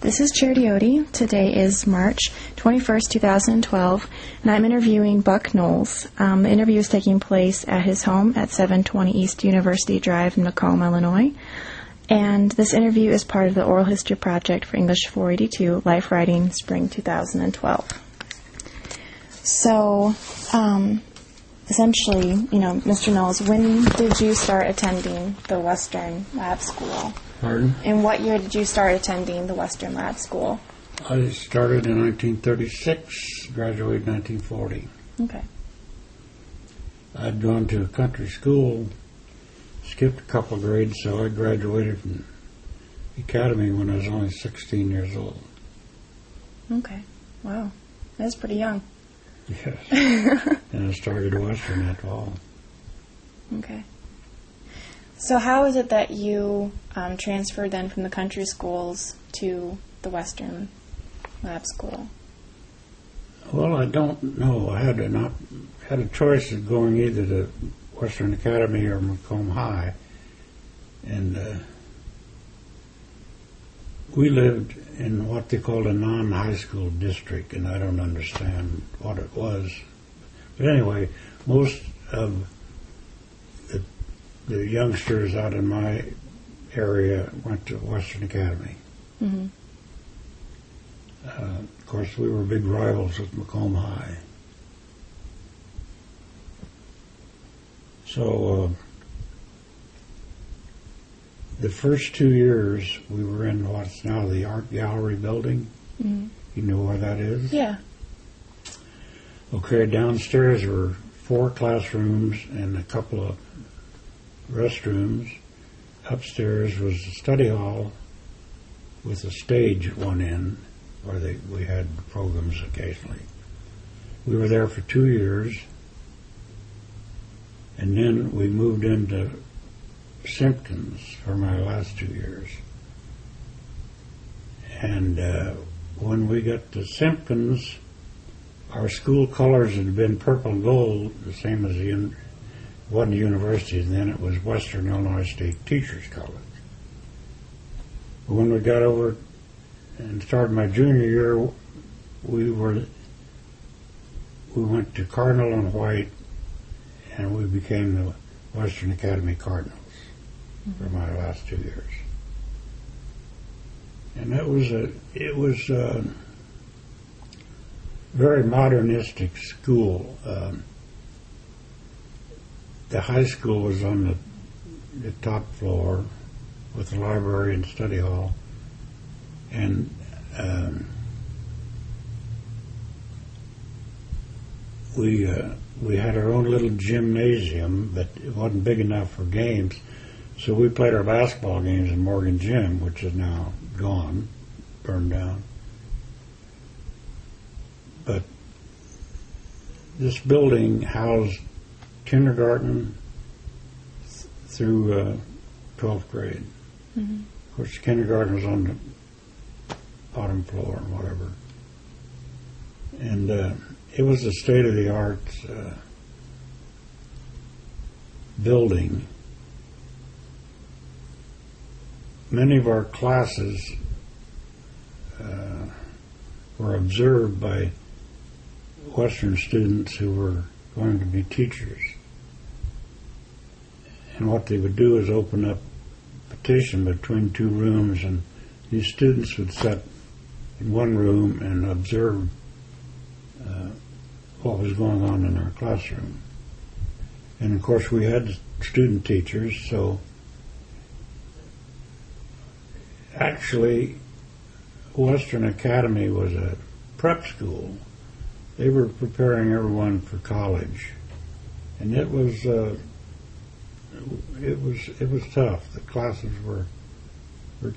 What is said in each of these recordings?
This is Charity Otte. Today is March 21st, 2012, and I'm interviewing Buck Knowles. The interview is taking place at his home at 720 East University Drive in Macomb, Illinois. And this interview is part of the Oral History Project for English 482, Life Writing, Spring 2012. So, essentially, Mr. Knowles, when did you start attending the Western Lab School? Pardon? In what year did you start attending the Western Lab School? I started in 1936, graduated in 1940. Okay. I'd gone to a country school, skipped a couple of grades, so I graduated from the academy when I was only 16 years old. Okay. Wow. That's pretty young. Yes. And I started Western that fall. Okay. So how is it that you transferred then from the country schools to the Western Lab School? Well, I don't know. I had a choice of going either to Western Academy or Macomb High, and we lived in what they called a non-high school district, and I don't understand what it was. But anyway, most of the youngsters out in my area went to Western Academy. Mm-hmm. Of course, we were big rivals with Macomb High. So the first 2 years we were in what's now the Art Gallery building. Mm-hmm. You know where that is? Yeah. Okay, downstairs were 4 classrooms and a couple of restrooms. Upstairs was the study hall with a stage at one end where we had programs occasionally. We were there for 2 years, and then we moved into Simpkins for my last 2 years. And when we got to Simpkins, our school colors had been purple and gold, the same as wasn't a university, and then it was Western Illinois State Teachers College. When we got over and started my junior year, we went to Cardinal and White, and we became the Western Academy Cardinals for my last 2 years. And it was a very modernistic school. The high school was on the top floor with the library and study hall, and we had our own little gymnasium, but it wasn't big enough for games, so we played our basketball games in Morgan Gym, which is now gone, burned down. But this building housed kindergarten through 12th grade. Mm-hmm. Of course, kindergarten was on the bottom floor or whatever. And it was a state-of-the-art building. Many of our classes were observed by Western students who were going to be teachers. And what they would do is open up a partition between 2 rooms, and these students would sit in one room and observe what was going on in our classroom. And of course we had student teachers, so actually Western Academy was a prep school. They were preparing everyone for college, and it was tough. The classes were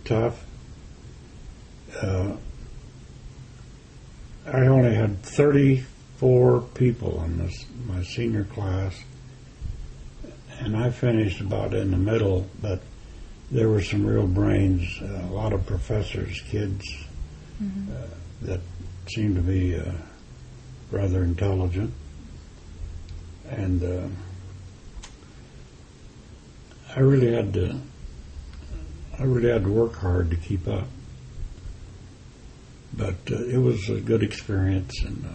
tough. I only had 34 people in my senior class, and I finished about in the middle, but there were some real brains, a lot of professors, kids that seemed to be rather intelligent, and I really had to work hard to keep up. But it was a good experience, and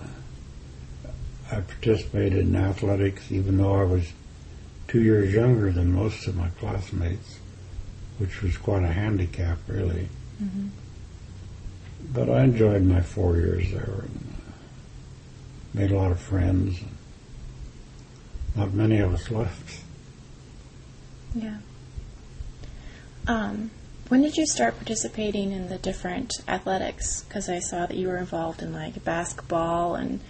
I participated in athletics, even though I was 2 years younger than most of my classmates, which was quite a handicap, really. Mm-hmm. But I enjoyed my 4 years there, and made a lot of friends. Not many of us left. Yeah. When did you start participating in the different athletics? Because I saw that you were involved in like basketball and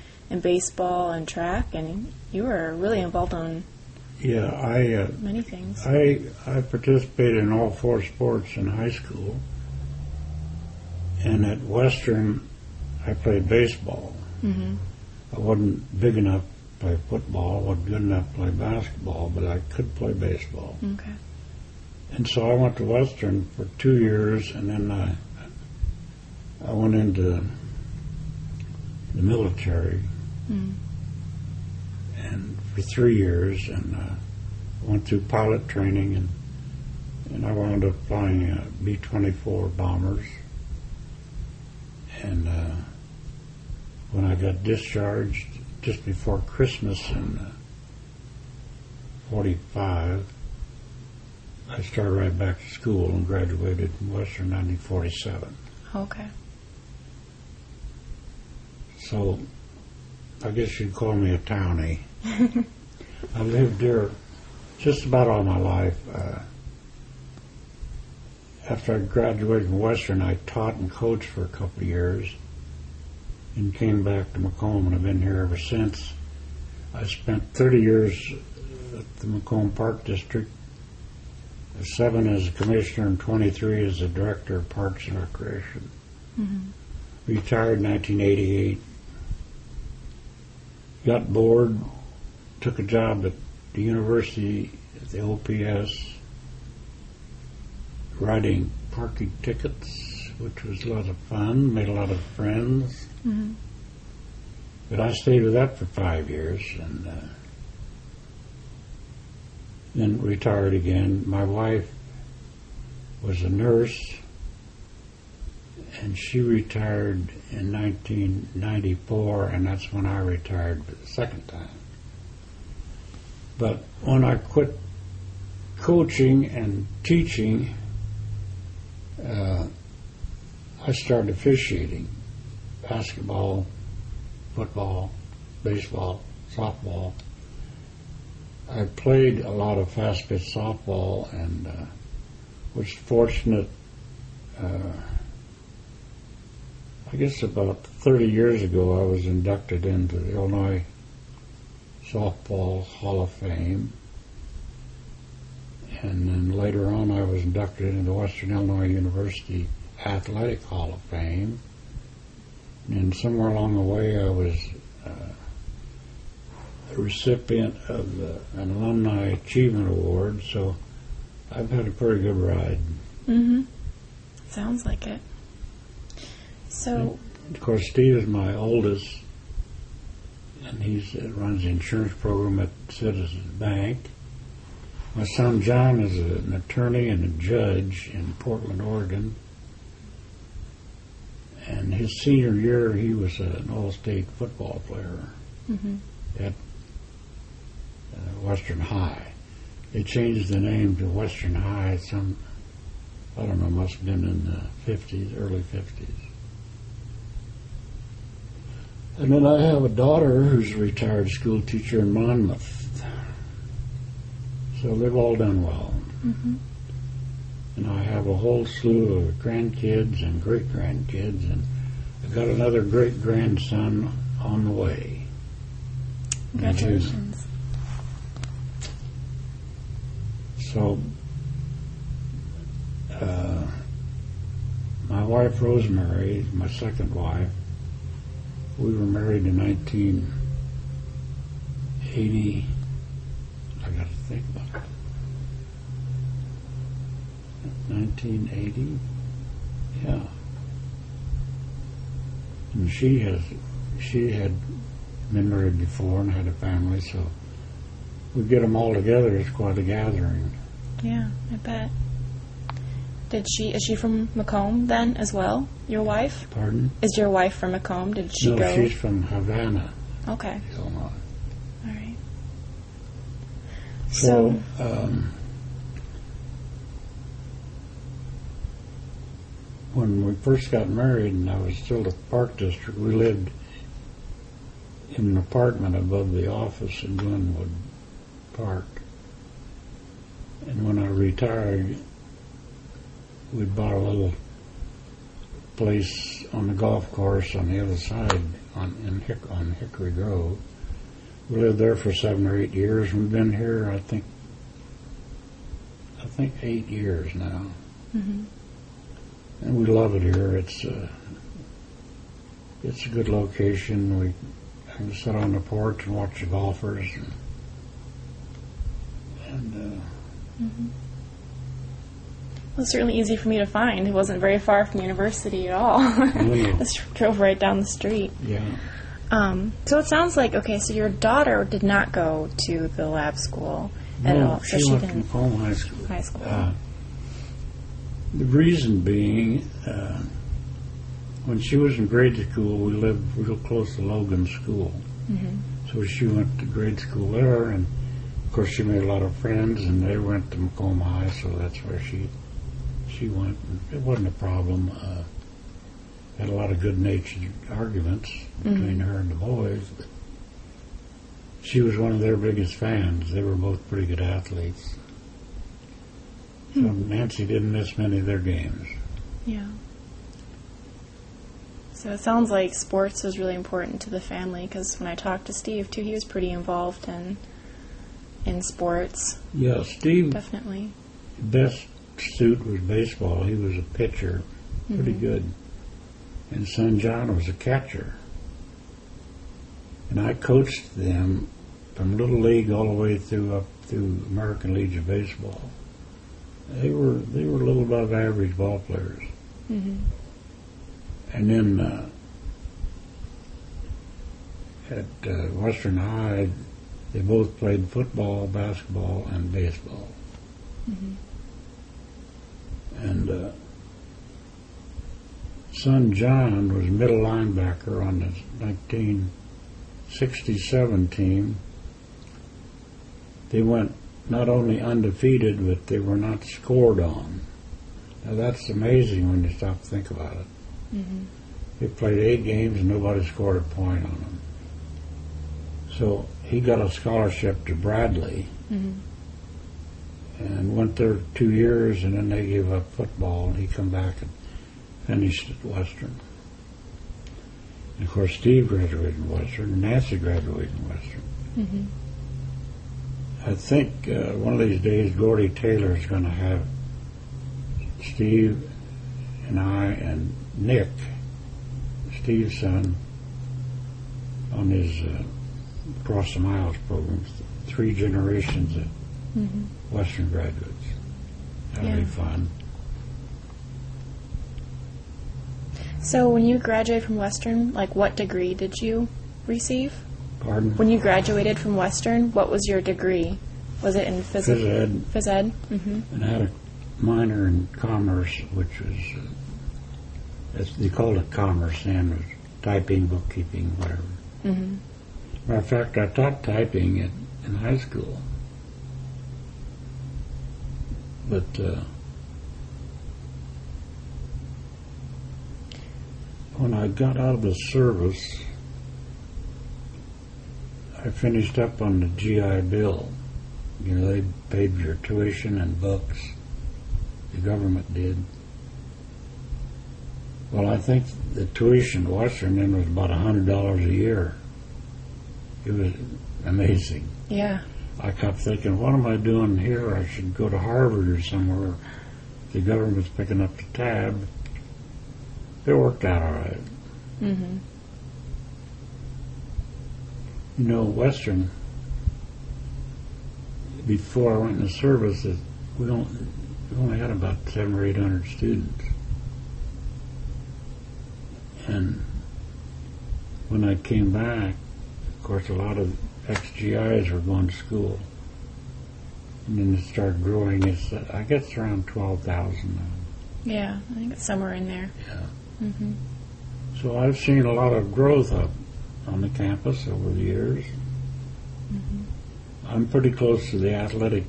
baseball and track, and you were really involved on many things. I participated in all 4 sports in high school, and at Western I played baseball. Mm-hmm. I wasn't big enough to play football, wasn't good enough to play basketball, but I could play baseball. Okay. And so I went to Western for 2 years, and then I went into the military, and for 3 years, and went through pilot training, and I wound up flying B-24 bombers. And when I got discharged just before Christmas in 45, I started right back to school and graduated from Western in 1947. Okay. So I guess you'd call me a townie. I lived there just about all my life. After I graduated from Western, I taught and coached for a couple of years and came back to Macomb, and I've been here ever since. I spent 30 years at the Macomb Park District, 7 as a commissioner and 23 as the director of Parks and Recreation. Mm-hmm. Retired in 1988. Got bored, took a job at the university at the OPS, writing parking tickets, which was a lot of fun, made a lot of friends. Mm-hmm. But I stayed with that for 5 years, and then retired again. My wife was a nurse, and she retired in 1994, and that's when I retired for the second time. But when I quit coaching and teaching, I started officiating basketball, football, baseball, softball. I played a lot of fast pitch softball and was fortunate. I guess about 30 years ago I was inducted into the Illinois Softball Hall of Fame. And then later on I was inducted into Western Illinois University Athletic Hall of Fame. And somewhere along the way I was a recipient of an Alumni Achievement Award, so I've had a pretty good ride. Mm-hmm. Sounds like it. So, and of course, Steve is my oldest, and he runs the insurance program at Citizens Bank. My son John is an attorney and a judge in Portland, Oregon. And his senior year, he was an all-state football player at Western High. They changed the name to Western High I don't know, must have been in the 50s, early 50s. And then I have a daughter who's a retired school teacher in Monmouth. So they've all done well. Mm-hmm. And I have a whole slew of grandkids and great-grandkids, and I've got another great-grandson on the way. Congratulations. So, my wife Rosemary, my second wife, we were married in 1980. I got to think about it. 1980, yeah. And she had been married before and had a family, so we get them all together. It's quite a gathering. Yeah, I bet. Is she from Macomb then as well? Your wife? Pardon? Is your wife from Macomb? Did she go? No, she's from Havana, Okay. Illinois. All right. So, when we first got married and I was still at the Park District, we lived in an apartment above the office in Glenwood Park. And when I retired, we bought a little place on the golf course on the other side on Hickory Grove. We lived there for 7 or 8 years. We've been here, I think 8 years now. Mm-hmm. And we love it here. It's a good location. I can sit on the porch and watch the golfers. Mm-hmm. Well, it's certainly easy for me to find. It wasn't very far from university at all. Just drove right down the street. Yeah. So it sounds like, okay, so your daughter did not go to the lab school at all. So she went to Macomb High School. High school. The reason being, when she was in grade school, we lived real close to Logan School. Mm-hmm. So she went to grade school there, and of course she made a lot of friends, and they went to Macomb High, so that's where she went. It wasn't a problem. Had a lot of good-natured arguments between her and the boys, but she was one of their biggest fans. They were both pretty good athletes. So Nancy didn't miss many of their games. Yeah. So it sounds like sports was really important to the family, because when I talked to Steve, too, he was pretty involved in sports. Yeah, Steve, definitely. Best suit was baseball. He was a pitcher, pretty good. And son John was a catcher. And I coached them from Little League all the way up through American Legion Baseball. They were a little above average ball players. Mm-hmm. And then at Western High, they both played football, basketball, and baseball. Mm-hmm. And son John was middle linebacker on the 1967 team. They went not only undefeated, but they were not scored on. Now that's amazing when you stop to think about it. Mm-hmm. They played 8 games and nobody scored a point on them. So he got a scholarship to Bradley and went there 2 years, and then they gave up football, and he come back and finished at Western. And of course Steve graduated in Western, and Nancy graduated in Western. Mm-hmm. I think one of these days Gordy Taylor is going to have Steve and I and Nick, Steve's son, on his Across the Miles program, 3 generations of Western graduates. That'll be fun. So when you graduated from Western, like what degree did you receive? Pardon? When you graduated from Western, what was your degree? Was it in Phys ed. Phys ed? Mm-hmm. And I had a minor in commerce, which was, they called it commerce then, was typing, bookkeeping, whatever. Mm-hmm. Matter of fact, I taught typing in high school. But when I got out of the service, I finished up on the GI Bill. You know, they paid your tuition and books. The government did. Well, I think the tuition at Western then was about $100 a year. It was amazing. Yeah. I kept thinking, what am I doing here? I should go to Harvard or somewhere. The government's picking up the tab. It worked out all right. Mm-hmm. You know, Western, before I went in the service, we only had about 700 or 800 students. And when I came back, of course, a lot of ex-GIs were going to school. And then it started growing. I guess around 12,000 now. Yeah, I think it's somewhere in there. Yeah. Mm-hmm. So I've seen a lot of growth up on the campus over the years. Mm-hmm. I'm pretty close to the athletic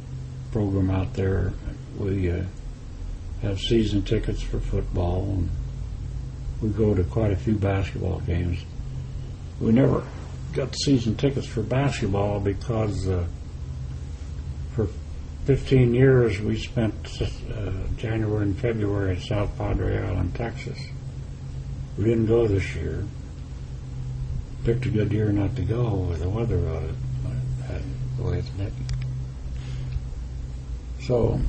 program out there. We have season tickets for football, and we go to quite a few basketball games. We never got season tickets for basketball because for 15 years we spent January and February at South Padre Island, Texas. We didn't go this year. Picked a good year not to go with the weather the way it's been. So,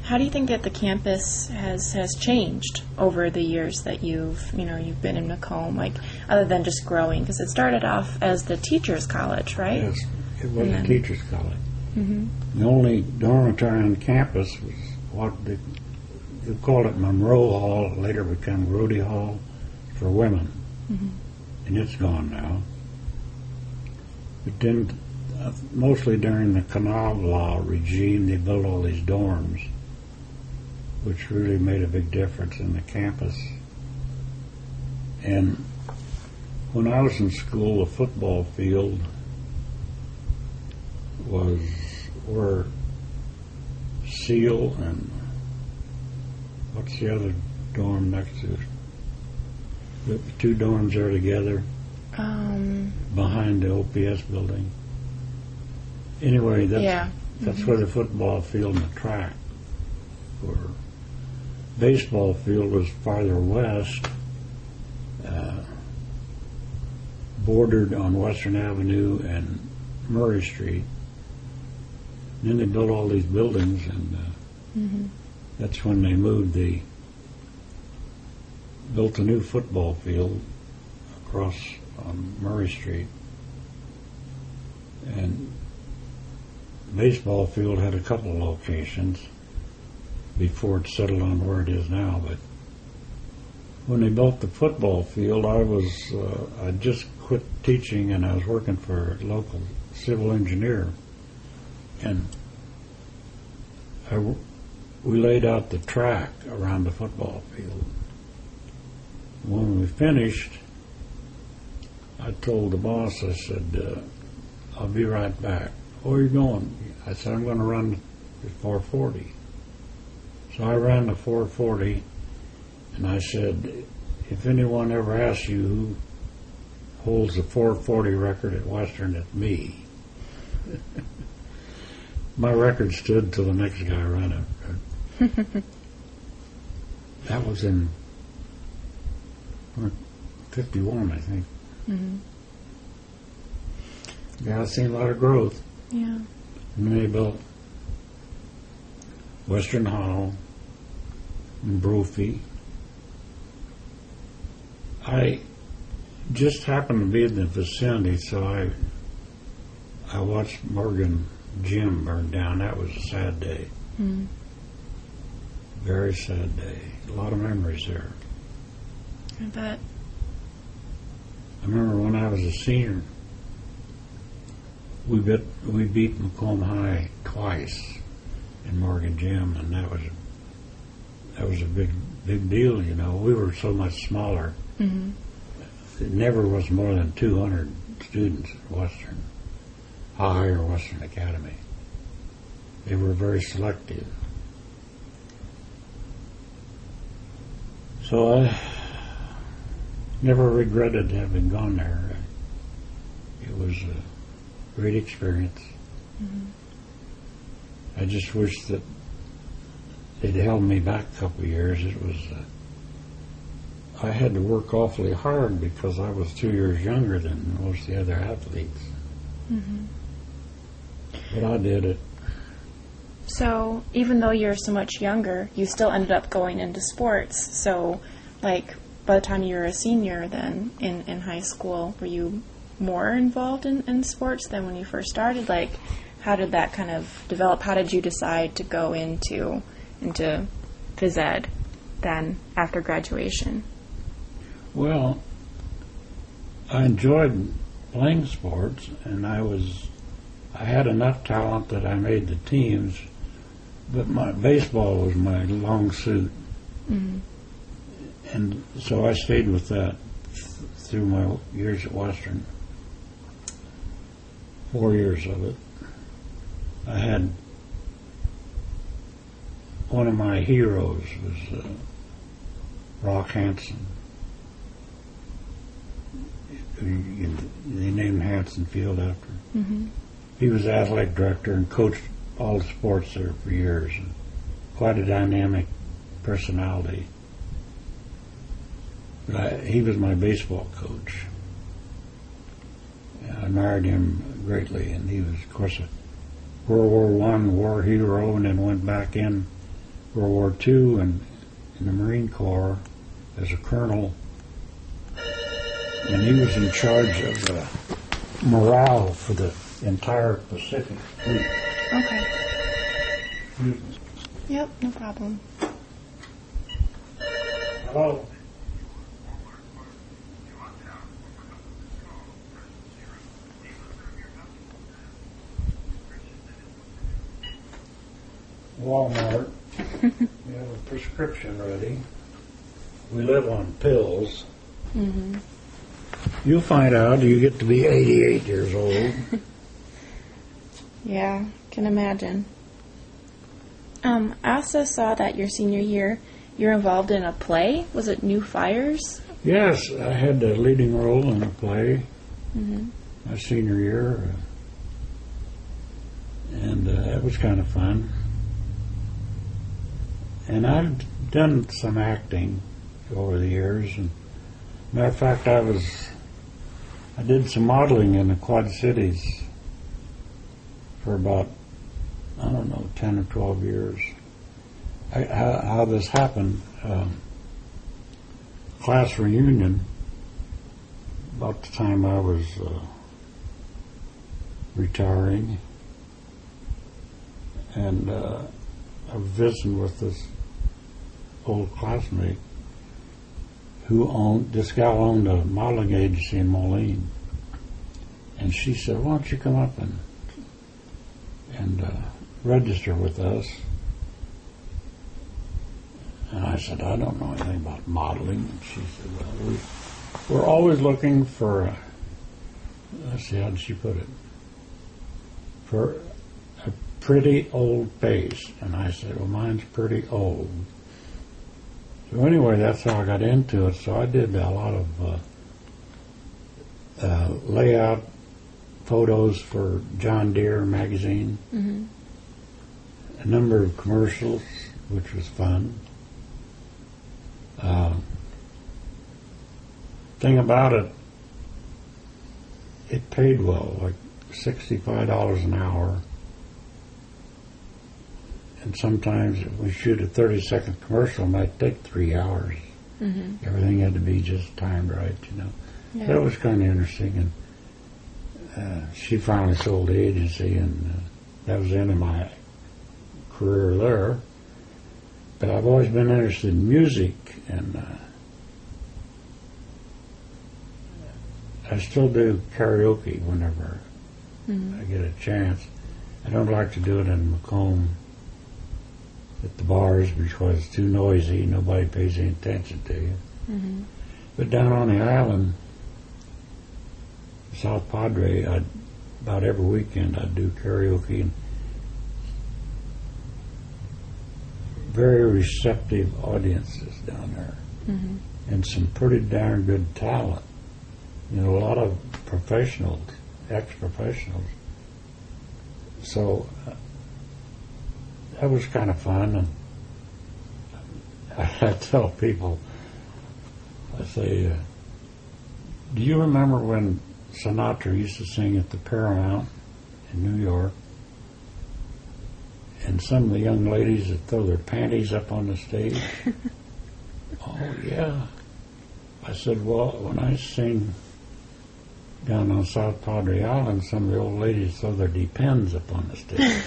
how do you think that the campus has changed over the years that you've been in Macomb, like other than just growing? Because it started off as the teachers' college, right? yes, it was a teacher's college. Mm-hmm. The only dormitory on campus was what they called it Monroe Hall, later became Rhodey Hall for women. Mm-hmm. And it's gone now. But then, mostly during the Canal Law regime, they built all these dorms, which really made a big difference in the campus. And when I was in school, the football field was where Seal and what's the other dorm next to it? The two dorms are together behind the OPS building. Anyway, that's where the football field and the track were. Baseball field was farther west, bordered on Western Avenue and Murray Street. And then they built all these buildings, and that's when they built a new football field across on Murray Street. And baseball field had a couple of locations before it settled on where it is now. But when they built the football field, I just quit teaching, and I was working for a local civil engineer. And we laid out the track around the football field. When we finished, I told the boss, I said, I'll be right back. Where are you going? I said, I'm going to run the 440. So I ran the 440, and I said, if anyone ever asks you who holds the 440 record at Western, it's me. My record stood till the next guy ran it. That was in 51, I think. Mm-hmm. Yeah, I've seen a lot of growth. Yeah. And then they built Western Hall and Brophy. I just happened to be in the vicinity, so I watched Morgan Gym burn down. That was a sad day. Mm. Very sad day. A lot of memories there. I bet. I remember when I was a senior, we beat Macomb High twice in Morgan Gym, and that was a big deal. You know, we were so much smaller. Mm-hmm. It never was more than 200 students at Western High or Western Academy. They were very selective. So I never regretted having gone there. It was a great experience. Mm-hmm. I just wish that they'd held me back a couple of years. It was I had to work awfully hard because I was 2 years younger than most of the other athletes. Mm-hmm. But I did it. So even though you're so much younger, you still ended up going into sports. So, like, by the time you were a senior then in high school, were you more involved in sports than when you first started? Like, how did that kind of develop? How did you decide to go into phys ed then after graduation? Well, I enjoyed playing sports, and I had enough talent that I made the teams, but my baseball was my long suit. Mm-hmm. And so I stayed with that through my years at Western. 4 years of it. I had one of my heroes was Rock Hansen. They named Hansen Field after him. Mm-hmm. He was athletic director and coached all the sports there for years. And quite a dynamic personality. But he was my baseball coach. I admired him greatly, and he was, of course, a World War I war hero, and then went back in World War II and in the Marine Corps as a colonel. And he was in charge of morale for the entire Pacific Fleet. Okay. Yep, no problem. Hello. Walmart. We have a prescription ready. We live on pills. Mm-hmm. You'll find out you get to be 88 years old. Yeah, can imagine. I also saw that your senior year, you're involved in a play. Was it New Fires? Yes, I had the leading role in a play my senior year. And it was kind of fun. And I've done some acting over the years. And matter of fact, I did some modeling in the Quad Cities for about, 10 or 12 years. How this happened, class reunion, about the time I was retiring, and I was visiting with this old classmate this gal owned a modeling agency in Moline, and she said, "Why don't you come up and register with us?" And I said, "I don't know anything about modeling." And she said, "Well, we're always looking for let's see, how did she put it? For a pretty old face." And I said, "Well, mine's pretty old." So anyway, that's how I got into it. So I did a lot of layout photos for John Deere magazine, a number of commercials, which was fun. Thing about it, it paid well, like $65 an hour. And sometimes if we shoot a 30-second commercial, it might take 3 hours. Everything had to be just timed right, Yeah. That was kind of interesting. And she finally sold the agency, and that was the end of my career there. But I've always been interested in music, and I still do karaoke whenever I get a chance. I don't like to do it in Macomb at the bars because it's too noisy. Nobody pays any attention to you. But down on the island, South Padre, about every weekend I'd do karaoke, and very receptive audiences down there, and some pretty darn good talent. A lot of professionals, ex-professionals. So that was kind of fun, and I tell people, I say, do you remember when Sinatra used to sing at the Paramount in New York, and some of the young ladies would throw their panties up on the stage? Oh, yeah. I said, well, when I sing down on South Padre Island, some of the old ladies throw their depends up on the stage.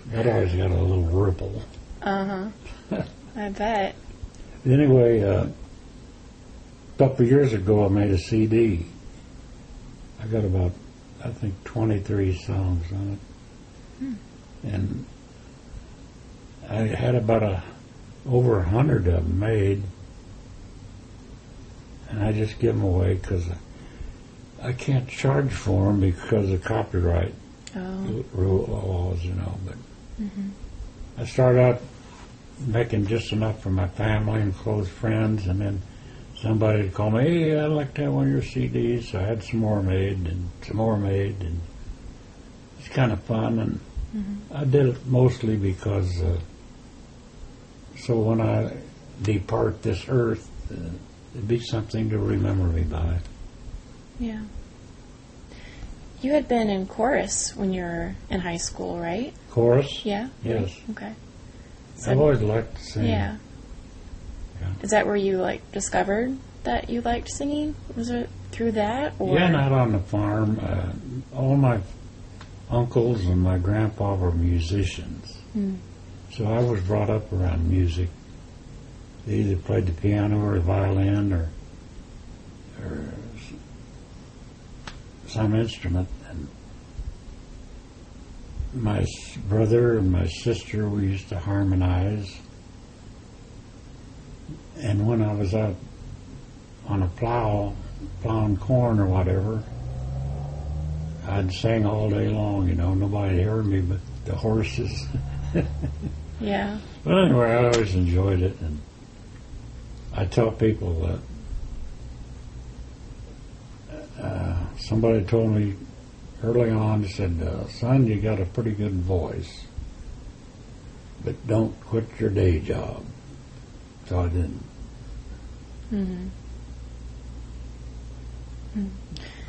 That always got a little ripple. I bet. Anyway, a couple of years ago I made a CD, I got about, I think, 23 songs on it. And I had about over 100 of them made, and I just give them away because I can't charge for them because of copyright laws, But I started out making just enough for my family and close friends, and then somebody would call me, hey, I'd like to have one of your CDs. So I had some more made, and some more made, and it's kind of fun. And I did it mostly because so when I depart this earth, it'd be something to remember me by. Yeah. You had been in chorus when you were in high school, right? Chorus? Yeah? Yes. Okay. So, I've always liked to sing. Yeah. Is that where you discovered that you liked singing? Was it through that? Or? Yeah, not on the farm. All my uncles and my grandpa were musicians. So I was brought up around music. They either played the piano or the violin or some instrument. And my brother and my sister, we used to harmonize. And when I was out on a plowing corn or whatever, I'd sing all day long, Nobody heard me but the horses. Yeah. But anyway, I always enjoyed it. And I tell people that somebody told me early on, he said, son, you got a pretty good voice, but don't quit your day job. So I didn't.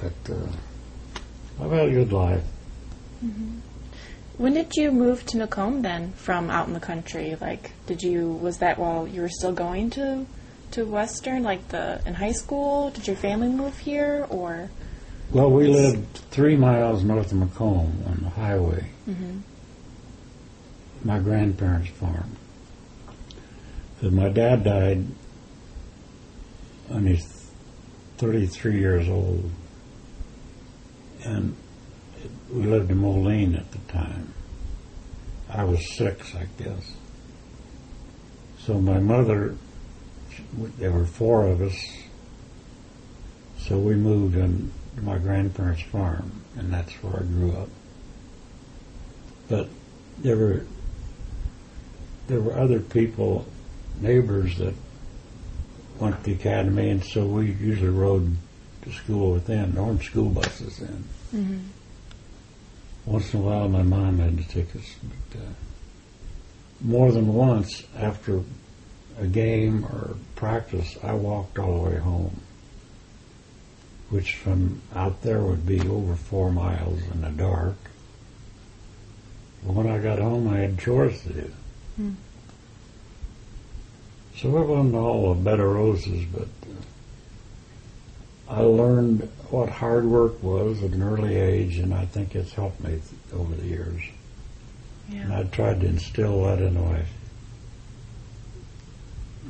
But I've had a good life. When did you move to Macomb then, from out in the country? Was that while you were still going to Western, in high school? Did your family move here, or? Well, we lived 3 miles north of Macomb on the highway. My grandparents' farm. Because my dad died when he's 33 years old. And we lived in Moline at the time. I was 6, I guess. So my mother, there were 4 of us, so we moved on to my grandparents' farm, and that's where I grew up. But there were other people, neighbors that went to the academy, and so we usually rode to school with them. There weren't school buses then. Once in a while, my mom had to take us. But, more than once, after a game or practice, I walked all the way home, which from out there would be over 4 miles in the dark. But when I got home, I had chores to do. So it wasn't all a bed of roses, but I learned what hard work was at an early age, and I think it's helped me over the years. Yeah. And I tried to instill that into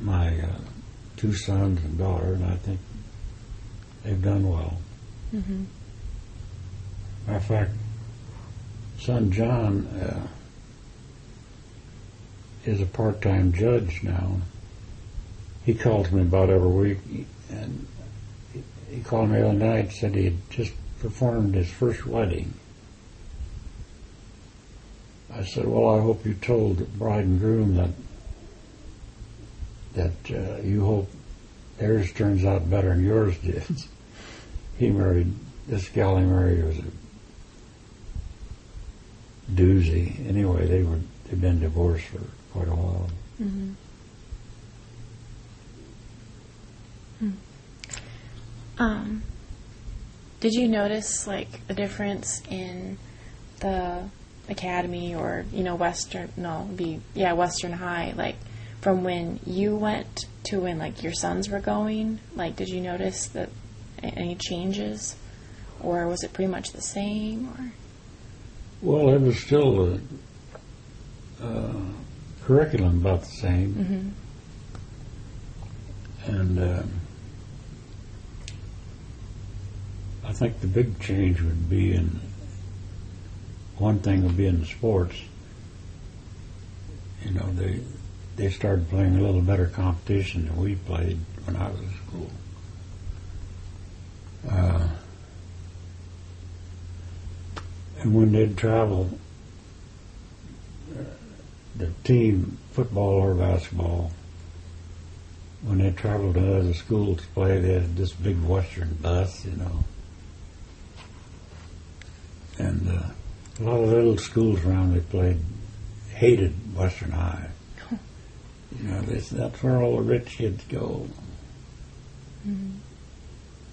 my 2 sons and daughter, and I think they've done well. Matter of fact, son John is a part-time judge now. He calls me about every week, and he called me the other night and said he had just performed his first wedding. I said, well, I hope you told the bride and groom that you hope theirs turns out better than yours did. This gal he married was a doozy. Anyway, they'd been divorced for quite a while. Did you notice a difference in the academy or Western High, from when you went to when your sons were going? Did you notice that any changes, or was it pretty much the same? Or? Well, it was still curriculum about the same, and I think the big change would be one thing would be in the sports. You know, they started playing a little better competition than we played when I was in school. And when they'd travel, the team, football or basketball, when they traveled to other schools to play, they had this big Western bus, you know. And a lot of little schools around hated Western High. You know, that's where all the rich kids go. Mm-hmm.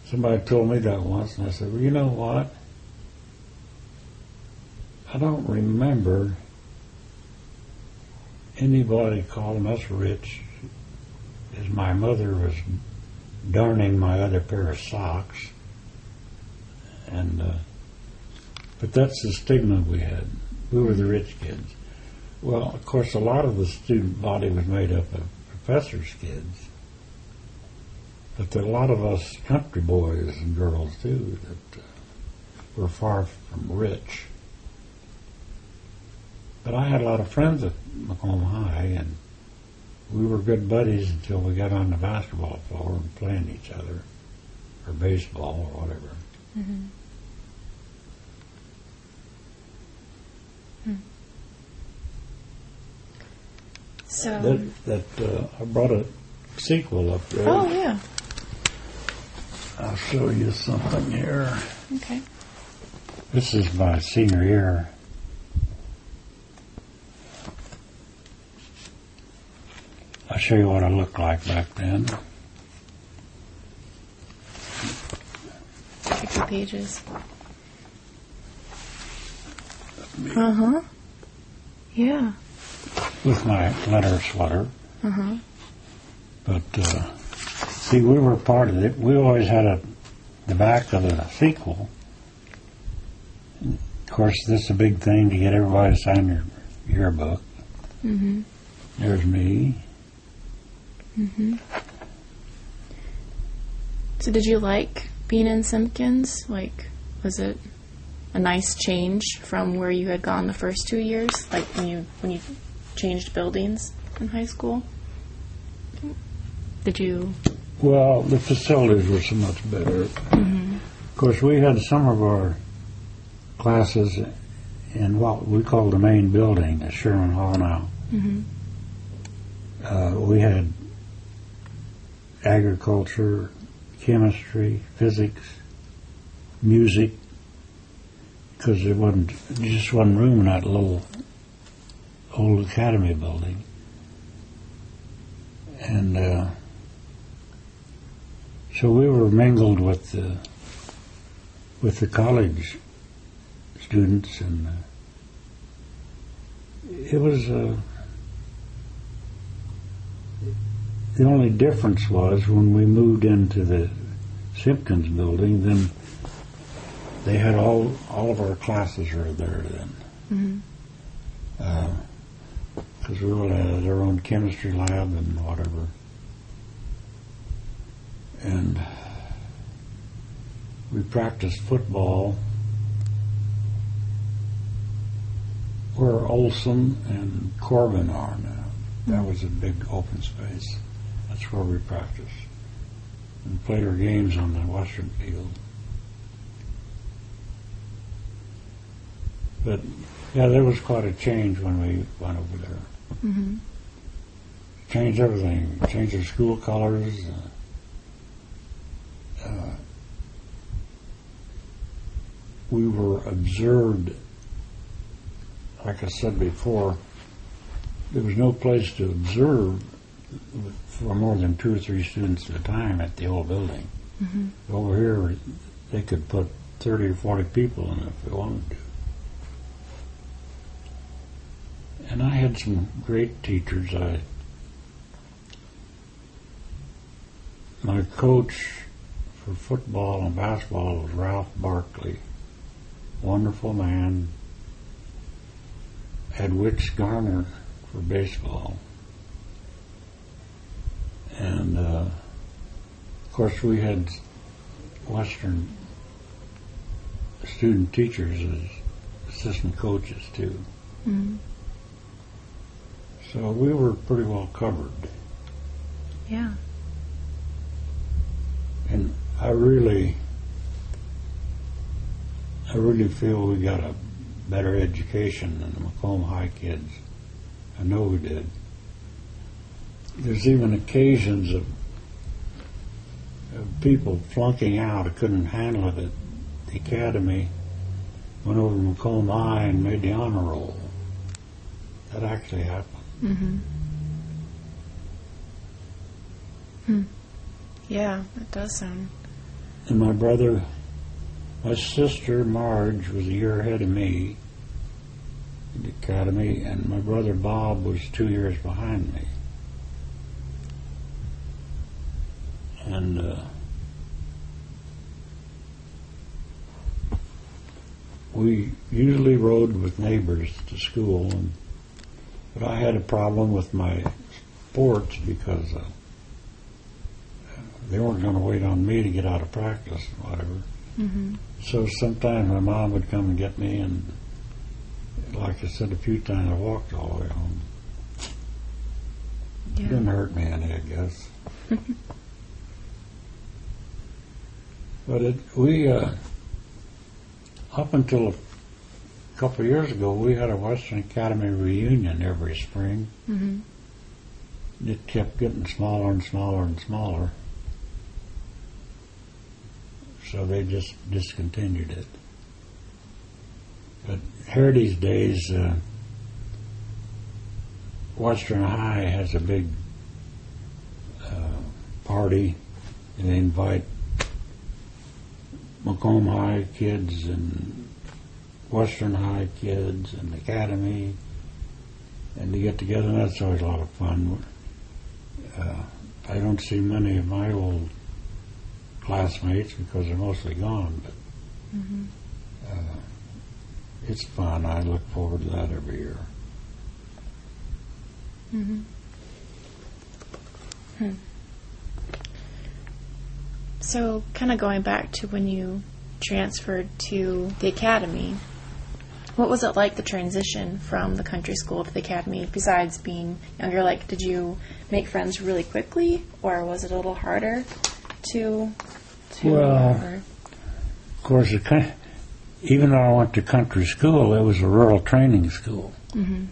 Somebody told me that once, and I said, well, you know what? I don't remember anybody calling us rich as my mother was darning my other pair of socks. And but that's the stigma we had. We were the rich kids. Well, of course, a lot of the student body was made up of professors' kids. But there are a lot of us country boys and girls, too, that were far from rich. But I had a lot of friends at Macomb High, and we were good buddies until we got on the basketball floor and playing each other, or baseball, or whatever. Mm-hmm. Hmm. So I brought a sequel up there. Oh, yeah. I'll show you something here. Okay. This is my senior year. I'll show you what I looked like back then. 50 pages. Uh-huh. Yeah. With my leather sweater. Uh-huh. But, see, we were part of it. We always had the back of the sequel. Of course, this is a big thing to get everybody to sign your yearbook. Mm-hmm. There's me. Mm-hmm. So did you like being in Simpkins? Like, was it a nice change from where you had gone the first 2 years? Like when you changed buildings in high school? Did you? Well, the facilities were so much better. Mm-hmm. Of course, we had some of our classes in what we call the main building at Sherman Hall now. Mm-hmm. We had agriculture, chemistry, physics, music, because there just wasn't room in that little old academy building. And so we were mingled with the college students, and it was the only difference was when we moved into the Simpkins building, then they had all of our classes were there then. Mm-hmm. Because we all had our own chemistry lab and whatever. And we practiced football where Olson and Corbin are now. That was a big open space. That's where we practiced. And played our games on the western field. But, yeah, there was quite a change when we went over there. Mm-hmm. Changed everything. Changed our school colors. We were observed, like I said before, there was no place to observe for more than 2 or 3 students at a time at the old building. Mm-hmm. Over here, they could put 30 or 40 people in it if they wanted to. And I had some great teachers. My coach for football and basketball was Ralph Barkley. Wonderful man. Had Wicks Garner for baseball. And, of course, we had Western student teachers as assistant coaches too. Mm-hmm. So we were pretty well covered. Yeah. And I really feel we got a better education than the Macomb High kids. I know we did. There's even occasions of people flunking out who couldn't handle it at the academy, went over to Macomb High and made the honor roll. That actually happened. Mm-hmm. Yeah, that does sound. And my sister Marge was a year ahead of me in the academy, and my brother Bob was 2 years behind me. And we usually rode with neighbors to school, but I had a problem with my sports because they weren't going to wait on me to get out of practice or whatever. Mm-hmm. So sometimes my mom would come and get me, and like I said a few times, I walked all the way home. Yeah. It didn't hurt me any, I guess. But up until a couple of years ago, we had a Western Academy reunion every spring. Mm-hmm. It kept getting smaller and smaller and smaller. So they just discontinued it. But Heritage Days, Western High has a big party, and they invite Macomb High kids and Western High kids and Academy, and they get together, and that's always a lot of fun. I don't see many of my old classmates because they're mostly gone, but Mm-hmm. it's fun. I look forward to that every year. Mm-hmm. So, kind of going back to when you transferred to the academy, what was it like, the transition from the country school to the academy, besides being younger? Like, did you make friends really quickly, or was it a little harder to Well, of course, even though I went to country school, it was a rural training school. Mm-hmm.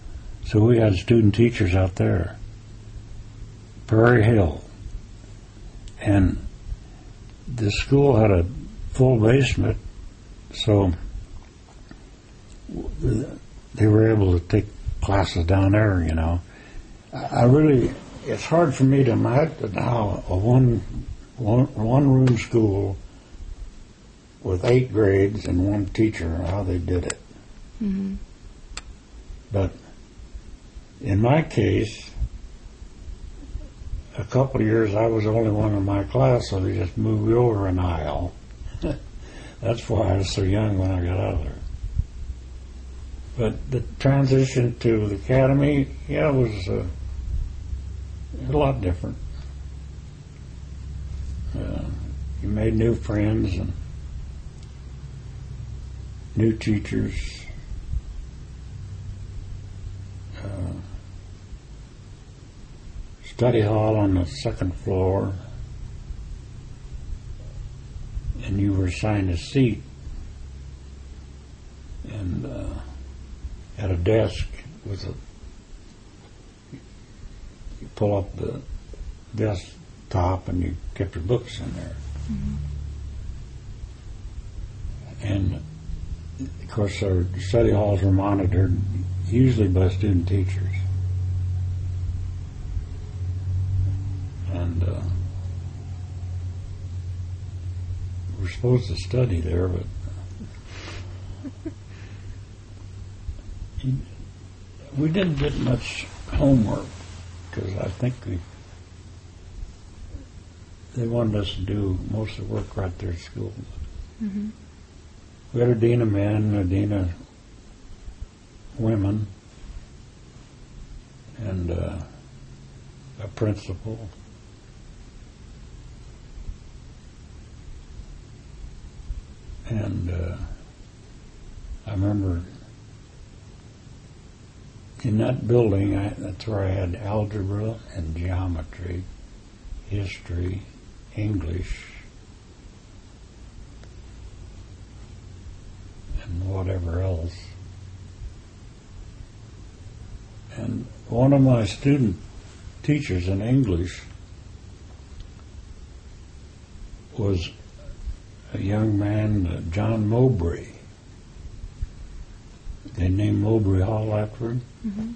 So we had student teachers out there, Prairie Hill, and the school had a full basement, so they were able to take classes down there, you know. It's hard for me to imagine how a one-room school with 8 grades and one teacher, how they did it. Mm-hmm. But in my case, a couple of years I was the only one in my class, so they just moved me over an aisle. That's why I was so young when I got out of there. But the transition to the academy, yeah, it was a lot different. You made new friends and new teachers. Study hall on the second floor, and you were assigned a seat, and at a desk with you pull up the desk top and you kept your books in there. Mm-hmm. And of course our study halls were monitored usually by student teachers. And we're supposed to study there, but we didn't get much homework because I think they wanted us to do most of the work right there at school. Mm-hmm. We had a dean of men and a dean of women and a principal. And I remember in that building, that's where I had algebra and geometry, history, English, and whatever else. And one of my student teachers in English was a young man, John Mowbray. They named Mowbray Hall after him. Mm-hmm.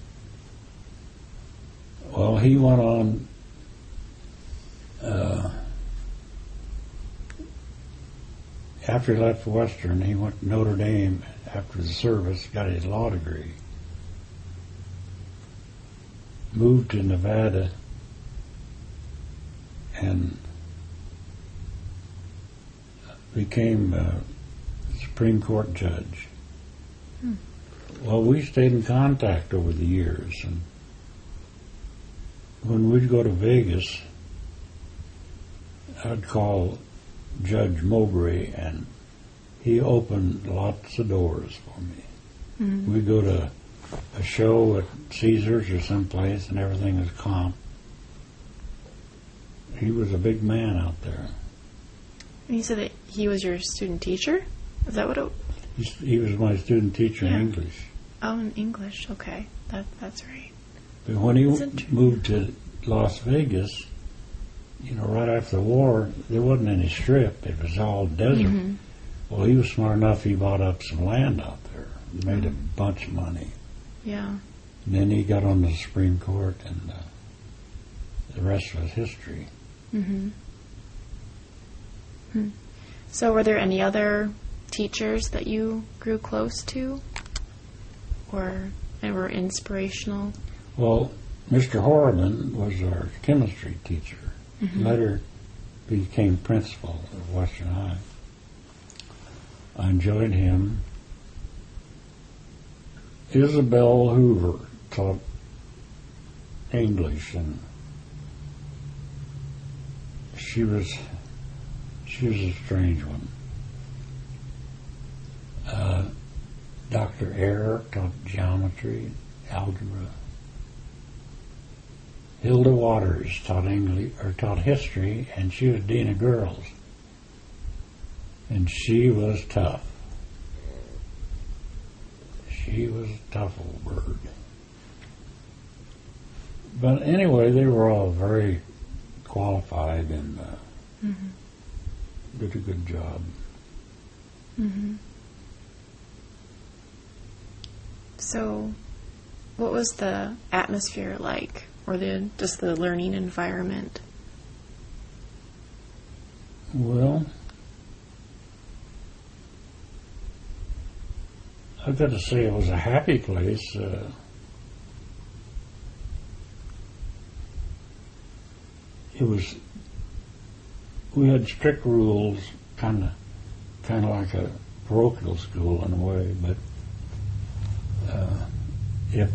Well, he went on after he left Western, he went to Notre Dame after the service, got his law degree, moved to Nevada, and became a Supreme Court judge. Hmm. Well, we stayed in contact over the years, and when we'd go to Vegas, I'd call Judge Mowbray, and he opened lots of doors for me. Mm-hmm. We'd go to a show at Caesars or someplace, and everything was comp. He was a big man out there. And you said that he was your student teacher? Is that what it... He was my student teacher in English. Oh, in English. Okay. That's right. But when he moved to Las Vegas, right after the war, there wasn't any strip. It was all desert. Mm-hmm. Well, he was smart enough, he bought up some land out there. He made a bunch of money. Yeah. And then he got on the Supreme Court, and the rest was history. Mm-hmm. Hmm. So were there any other teachers that you grew close to and were inspirational? Well, Mr. Horriman was our chemistry teacher. Mm-hmm. Later became principal of Western High. I enjoyed him. Isabel Hoover taught English, and she was a strange one. Dr. Eyre taught geometry, algebra. Hilda Waters taught taught history, and she was dean of girls. And she was tough. She was a tough old bird. But anyway, they were all very qualified and did a good job. Mm-hmm. So, what was the atmosphere like, or just the learning environment? Well, I've got to say it was a happy place. We had strict rules, kind of like a parochial school in a way, but if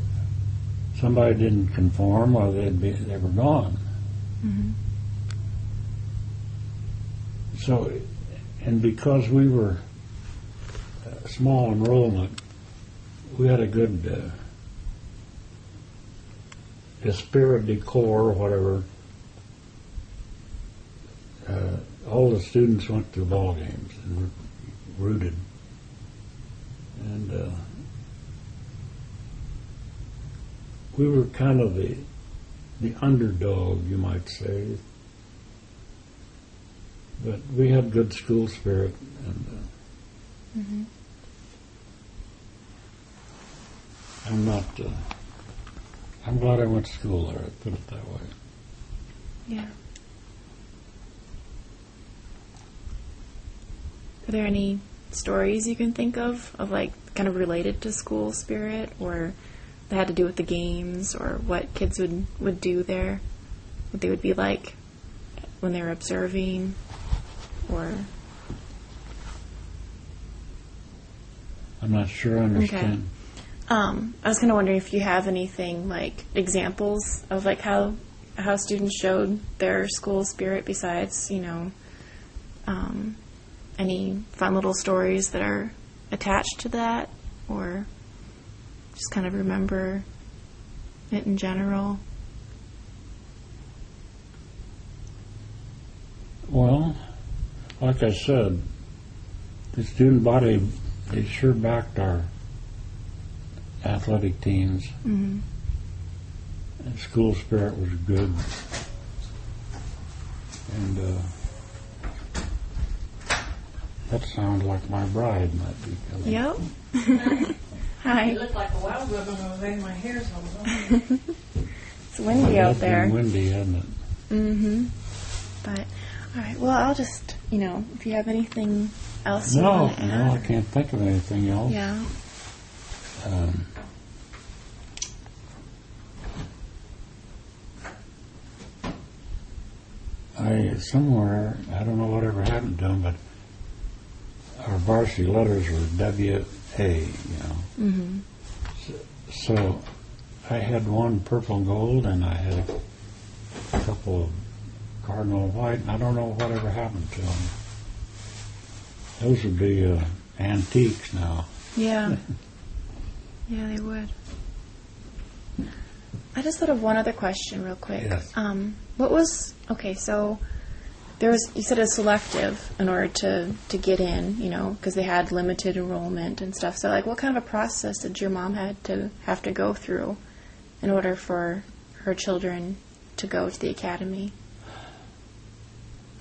somebody didn't conform, well, they were gone. Mm-hmm. So, and because we were small enrollment, we had a good esprit de corps, whatever. All the students went to ball games and rooted. And we were kind of the underdog, you might say. But we had good school spirit, and Mm-hmm. I'm glad I went to school there, I'd put it that way. Yeah. Are there any stories you can think of like kind of related to school spirit, or that had to do with the games, or what kids would do there, what they would be like when they were observing, or... I'm not sure I understand. Okay. I was kind of wondering if you have anything like examples of like how students showed their school spirit besides, any fun little stories that are attached to that. or just kind of remember it in general? Well, like I said, the student body, they sure backed our athletic teams. Mm-hmm. And school spirit was good. And that sounds like my bride might be coming. Yep. Hi. You look like a wild woman over there. My hair's all over. It's windy out there. It's been windy, hasn't it? Mm-hmm. But, all right. Well, I'll just, if you have anything else you No, want to add. I can't think of anything else. Yeah. Somewhere, I don't know whatever happened to them, but our varsity letters were W.A., Mm-hmm. So I had one purple and gold, and I had a couple of cardinal and white, and I don't know whatever happened to them. Those would be antiques now. Yeah. Yeah, they would. I just thought of one other question real quick. Yes. So there was, you said, a selective in order to get in, because they had limited enrollment and stuff. So, what kind of a process did your mom have to go through in order for her children to go to the academy?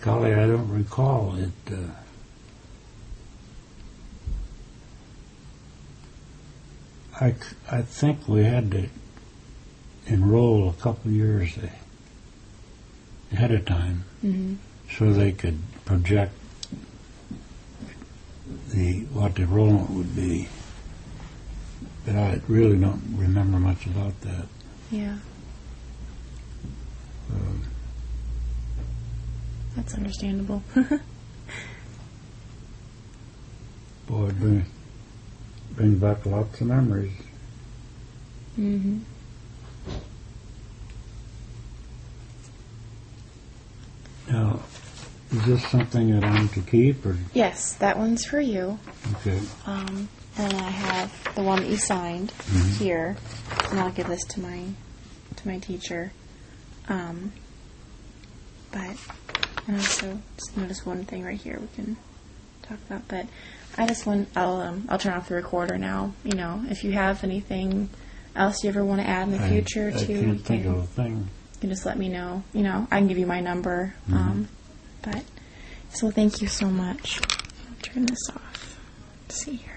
Golly, I don't recall it. I think we had to enroll a couple years ahead of time, Mm-hmm. so they could project what the enrollment would be. But I really don't remember much about that. Yeah. That's understandable. Boy, it brings back lots of memories. Mm-hmm. Now, is this something that I'm to keep, or? Yes, that one's for you. Okay. And I have the one that you signed here, and I'll give this to my teacher. But and also just notice one thing right here we can talk about. But I'll turn off the recorder now. If you have anything else you ever want to add in the future, I can't think of a thing. You can just let me know. I can give you my number. But so thank you so much. I'll turn this off. Let's see here.